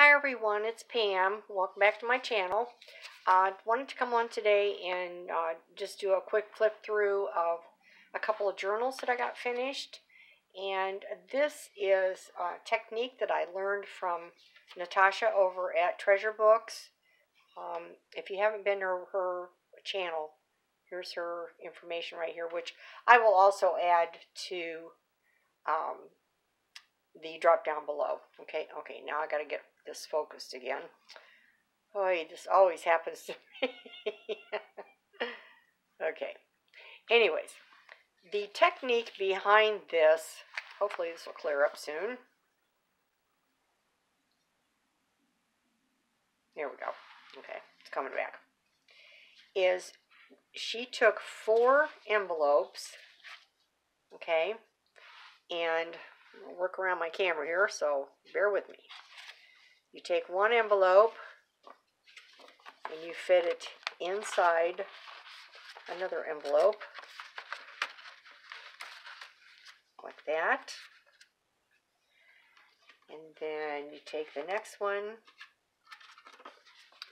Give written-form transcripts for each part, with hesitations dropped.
Hi everyone, it's Pam. Welcome back to my channel. I wanted to come on today and just do a quick flip through of a couple of journals that I got finished. And this is a technique that I learned from Natasha over at Treasure Books. If you haven't been to her channel, here's her information right here, which I will also add to the drop down below. Okay, now I gotta get this focused again. Boy, this always happens to me. Okay, anyways, the technique behind this, hopefully this will clear up soon. There we go. Okay, it's coming back. Is she took 4 envelopes, okay, and I'll work around my camera here, so bear with me. You take one envelope and you fit it inside another envelope like that, and then you take the next one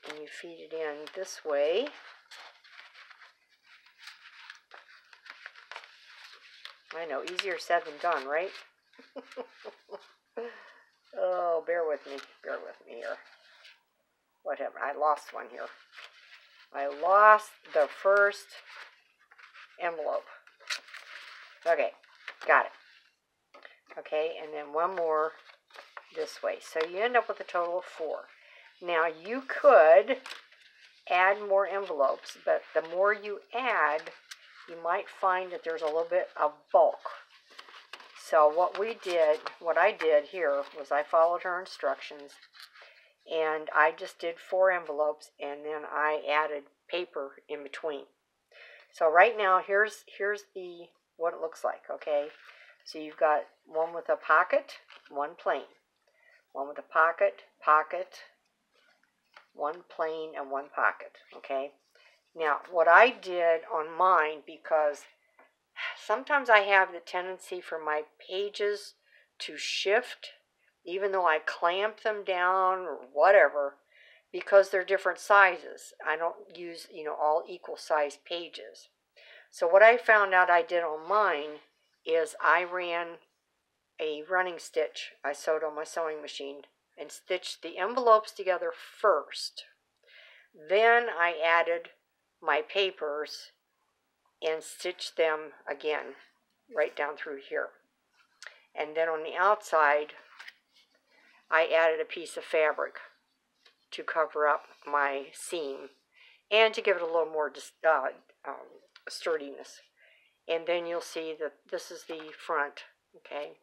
and you feed it in this way. I know, easier said than done, right? Oh, bear with me here. What happened? I lost one here. I lost the first envelope. Okay, got it. Okay, and then one more this way. So you end up with a total of 4. Now you could add more envelopes, but the more you add, you might find that there's a little bit of bulk. So what I did here was I followed her instructions, and I just did 4 envelopes, and then I added paper in between. So right now, here's what it looks like, okay? So you've got one with a pocket, one plain. One with a pocket, one plain, and one pocket, okay? Now, what I did on mine, because sometimes I have the tendency for my pages to shift, even though I clamp them down or whatever, because they're different sizes. I don't use, all equal sized pages. So what I found out I did on mine is I ran a running stitch I sewed on my sewing machine and stitched the envelopes together first. Then I added my papers and stitched them again right down through here. And then on the outside, I added a piece of fabric to cover up my seam and to give it a little more sturdiness. And then you'll see that this is the front, okay,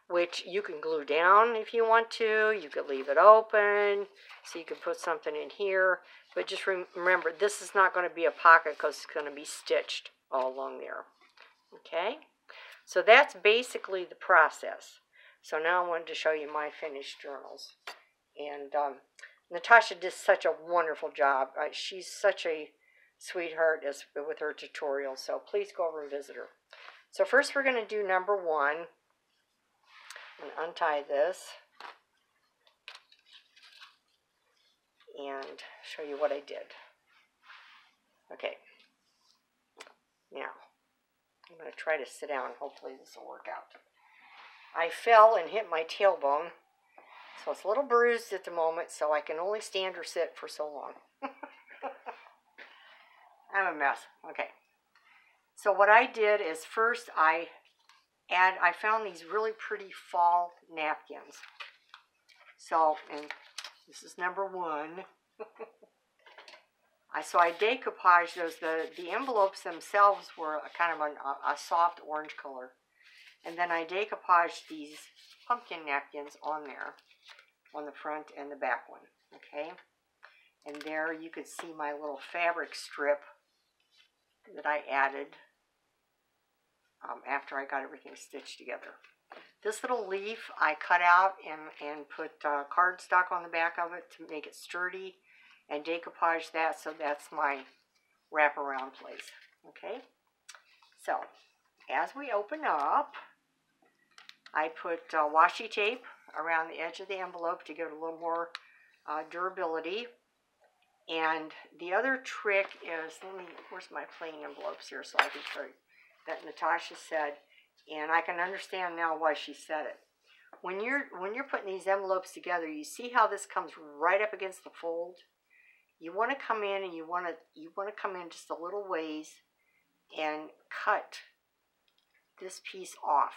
which you can glue down if you want to. You could leave it open, so you can put something in here. But just remember, this is not going to be a pocket because it's going to be stitched all along there. Okay, so that's basically the process. So now I wanted to show you my finished journals. And Natasha did such a wonderful job. She's such a sweetheart with her tutorials, so please go over and visit her. So first we're going to do number 1. And untie this and show you what I did. Okay, now I'm going to try to sit down. Hopefully this will work out. I fell and hit my tailbone, so it's a little bruised at the moment, so I can only stand or sit for so long. I'm a mess. Okay, so what I did is first I found these really pretty fall napkins. So, and this is number 1. So I decoupaged those. The envelopes themselves were kind of a soft orange color. And then I decoupaged these pumpkin napkins on there, on the front and the back one, okay? And there you could see my little fabric strip that I added after I got everything stitched together. This little leaf I cut out and put cardstock on the back of it to make it sturdy, and decoupage that, so that's my wraparound place. Okay, so as we open up, I put washi tape around the edge of the envelope to give it a little more durability. And the other trick is, where's my plain envelopes here so I can show you that Natasha said, and I can understand now why she said it. When you're putting these envelopes together, you see how this comes right up against the fold? You want to come in and you want to come in just a little ways and cut this piece off,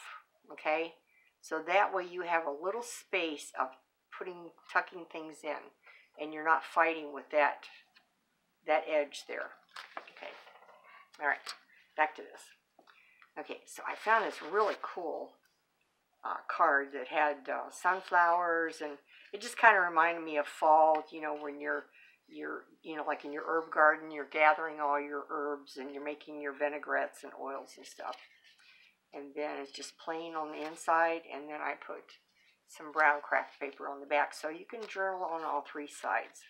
okay? So that way you have a little space of tucking things in, and you're not fighting with that edge there. Okay, all right, back to this. Okay, so I found this really cool card that had sunflowers, and it just kind of reminded me of fall, you know, when you're like in your herb garden, you're gathering all your herbs and you're making your vinaigrettes and oils and stuff. And then it's just plain on the inside, and then I put some brown craft paper on the back, so you can journal on all three sides.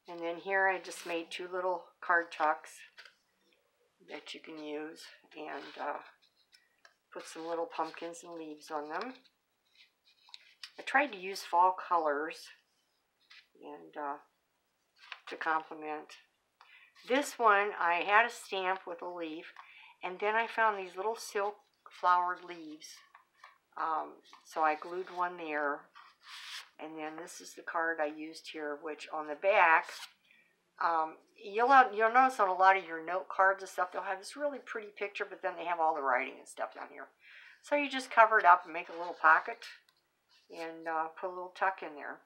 And then here I just made two little card tucks that you can use, and put some little pumpkins and leaves on them. I tried to use fall colors and to complement. This one I had a stamp with a leaf, and then I found these little silk flowered leaves. So I glued one there, and then this is the card I used here, which on the back, you'll notice on a lot of your note cards and stuff, they'll have this really pretty picture, but then they have all the writing and stuff down here. So you just cover it up and make a little pocket and put a little tuck in there.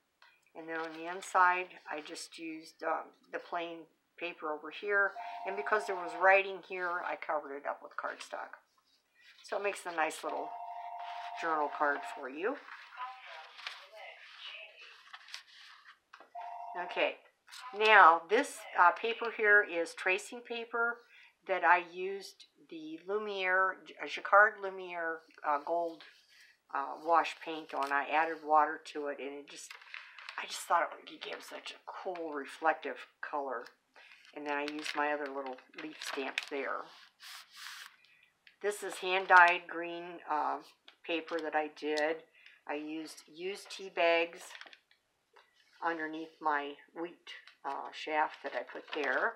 And then on the inside, I just used the plain paper over here, and because there was writing here, I covered it up with cardstock. So it makes a nice little journal card for you. Okay, now this paper here is tracing paper that I used the Lumiere, Jacquard Lumiere gold wash paint on. I added water to it, and I just thought it would give such a cool reflective color. And then I used my other little leaf stamp there. This is hand-dyed green paper that I did. I used used tea bags underneath my wheat shaft that I put there.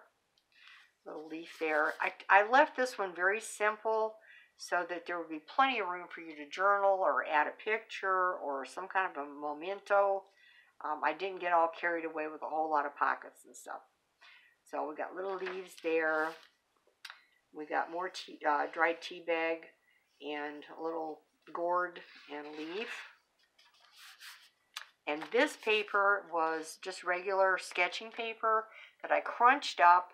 Little leaf there. I left this one very simple so that there would be plenty of room for you to journal or add a picture or some kind of a memento. I didn't get all carried away with a whole lot of pockets and stuff. So we got little leaves there. We got more dried tea bag and a little gourd and leaf. And this paper was just regular sketching paper that I crunched up,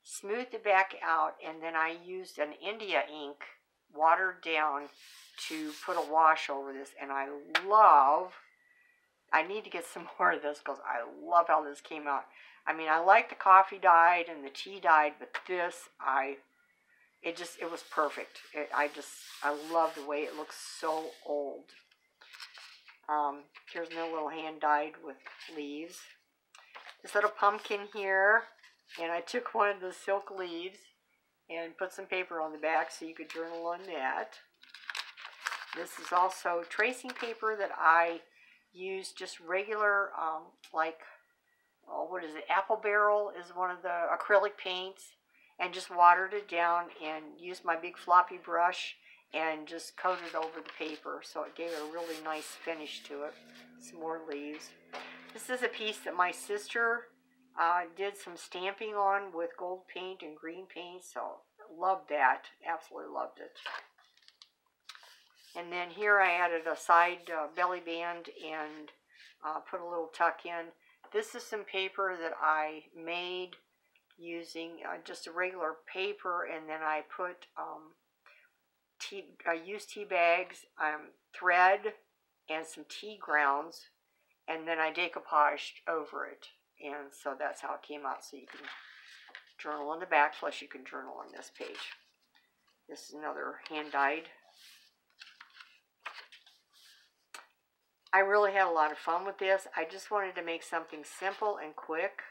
smoothed it back out, and then I used an India ink watered down to put a wash over this. And I need to get some more of this because I love how this came out. I mean, I like the coffee dyed and the tea dyed, but this, it was perfect. I love the way it looks so old. Here's another little hand dyed with leaves. This little pumpkin here, and I took one of the silk leaves and put some paper on the back so you could journal on that. This is also tracing paper that I used just regular, what is it? Apple Barrel is one of the acrylic paints, and just watered it down and used my big floppy brush and just coated over the paper, so it gave it a really nice finish to it. Some more leaves. This is a piece that my sister did some stamping on with gold paint and green paint, so loved that. Absolutely loved it. And then here I added a side belly band and put a little tuck in. This is some paper that I made using just a regular paper, and then I put I used tea bags, thread, and some tea grounds, and then I decoupaged over it. And so that's how it came out. So you can journal on the back, plus you can journal on this page. This is another hand-dyed. I really had a lot of fun with this. I just wanted to make something simple and quick,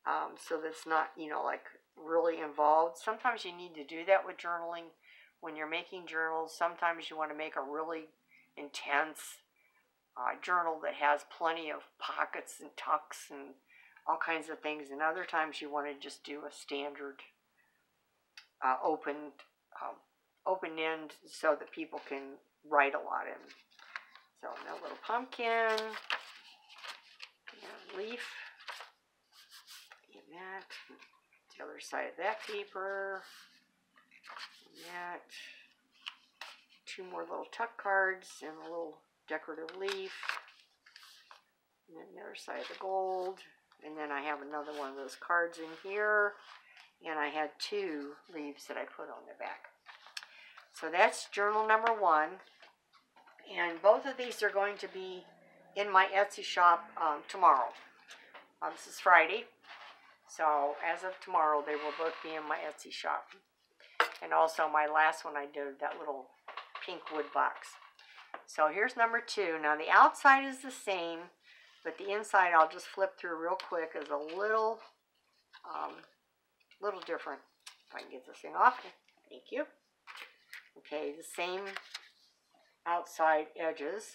so that's not, like really involved. Sometimes you need to do that with journaling when you're making journals, sometimes you want to make a really intense journal that has plenty of pockets and tucks and all kinds of things, and other times you want to just do a standard open end so that people can write a lot in. So a little pumpkin, and leaf, and that, the other side of that paper, and that, 2 more little tuck cards, and a little decorative leaf, and then the other side of the gold, and then I have another one of those cards in here, and I had 2 leaves that I put on the back. So that's journal number 1, and both of these are going to be in my Etsy shop tomorrow. This is Friday, so as of tomorrow they will both be in my Etsy shop. And also my last one I did, that little pink wood box. So here's number 2. Now the outside is the same, but the inside I'll just flip through real quick, is a little different. If I can get this thing off. Thank you. Okay, the same outside edges.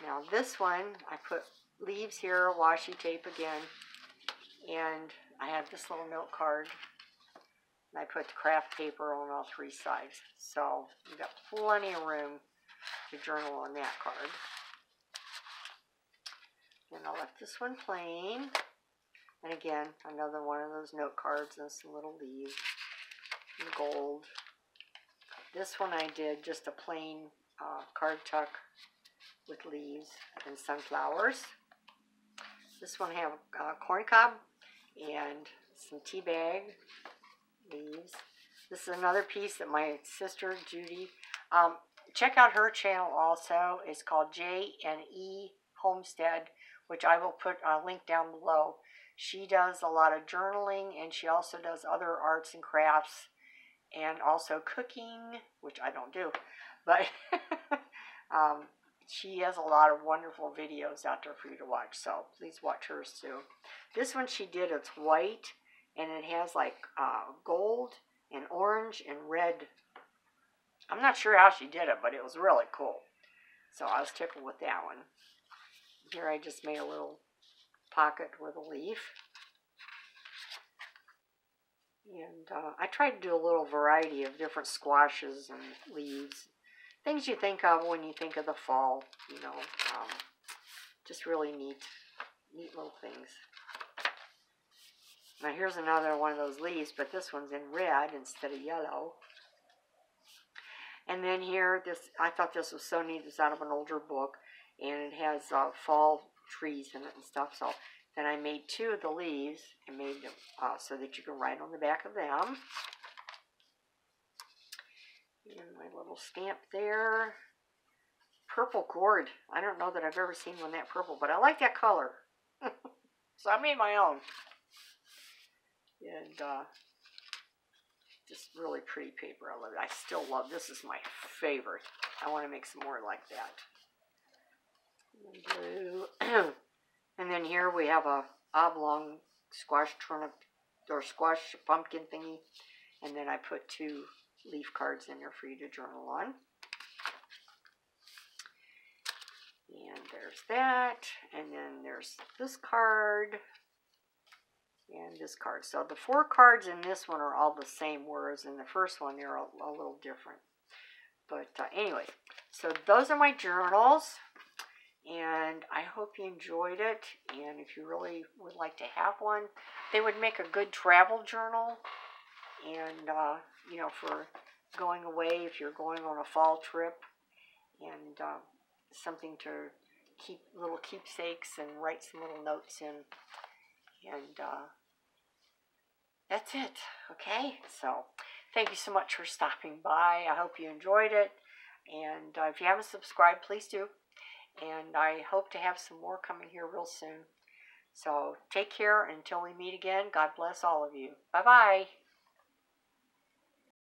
Now this one, I put leaves here, washi tape again, and I have this little note card. And I put the craft paper on all 3 sides. So you've got plenty of room to journal on that card. And I left this one plain. And again, another one of those note cards and some little leaves and gold. This one I did just a plain card tuck with leaves and sunflowers. This one I have corn cob and some tea bag leaves. This is another piece that my sister Judy, check out her channel also. It's called J&E Homestead, which I will put a link down below. She does a lot of journaling, and she also does other arts and crafts, and also cooking, which I don't do, but she has a lot of wonderful videos out there for you to watch, so please watch hers too. This one she did, it's white, and it has like gold and orange and red. I'm not sure how she did it, but it was really cool. So I was tickled with that one. Here I just made a little pocket with a leaf. And I tried to do a little variety of different squashes and leaves. Things you think of when you think of the fall, you know. Just really neat little things. Now here's another one of those leaves, but this one's in red instead of yellow. And then here, I thought this was so neat. It's out of an older book, and it has fall trees in it and stuff. So then I made 2 of the leaves and made them so that you can write on the back of them. And my little stamp there. Purple gourd. I don't know that I've ever seen one that purple, but I like that color. So I made my own. And just really pretty paper. I love it. I still love this. Is my favorite. I want to make some more like that. Blue. And then here we have a oblong squash turnip or squash pumpkin thingy. And then I put 2 leaf cards in there for you to journal on. And there's that. And then there's this card. And this card. So the 4 cards in this one are all the same, whereas in the first one they're a little different. But anyway, so those are my journals, and I hope you enjoyed it. And if you really would like to have one, they would make a good travel journal, and you know, for going away if you're going on a fall trip, and something to keep little keepsakes and write some little notes in. And that's it, okay? So, thank you so much for stopping by. I hope you enjoyed it. And if you haven't subscribed, please do. And I hope to have some more coming here real soon. So, take care until we meet again. God bless all of you. Bye-bye.